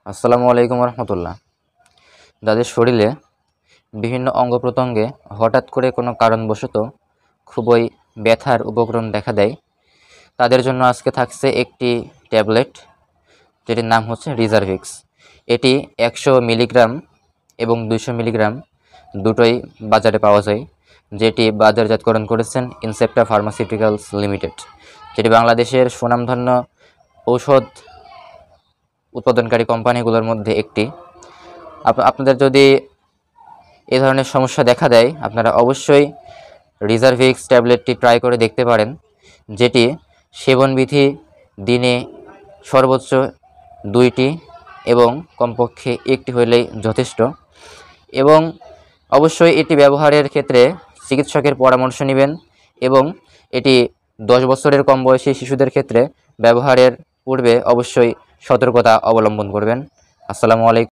আসসালামু আলাইকুম রহমতুল্লাহ। যাদের শরীরে বিভিন্ন অঙ্গ প্রত্যঙ্গে হঠাৎ করে কোনো কারণবশত খুবই ব্যথার উপক্রম দেখা দেয়, তাদের জন্য আজকে থাকছে একটি ট্যাবলেট, যেটির নাম হচ্ছে রিজার্ভিক্স। এটি 100 মিলিগ্রাম এবং 200 মিলিগ্রাম দুটোই বাজারে পাওয়া যায়, যেটি বাজারজাতকরণ করেছেন ইনসেপ্টা ফার্মাসিউটিক্যালস লিমিটেড, যেটি বাংলাদেশের সুনামধন্য ঔষধ উৎপাদনকারী কোম্পানিগুলোর মধ্যে একটি। আপনাদের যদি এ ধরনের সমস্যা দেখা দেয়, আপনারা অবশ্যই রিজার্ভিক্স ট্যাবলেটটি ট্রাই করে দেখতে পারেন, যেটি সেবনবিধি দিনে সর্বোচ্চ 2টি এবং কমপক্ষে 1টি হলেই যথেষ্ট। এবং অবশ্যই এটি ব্যবহারের ক্ষেত্রে চিকিৎসকের পরামর্শ নেবেন এবং এটি 10 বছরের কম বয়সী শিশুদের ক্ষেত্রে ব্যবহারের পূর্বে অবশ্যই সতর্কতা অবলম্বন করবেন। আসসালামু আলাইকুম।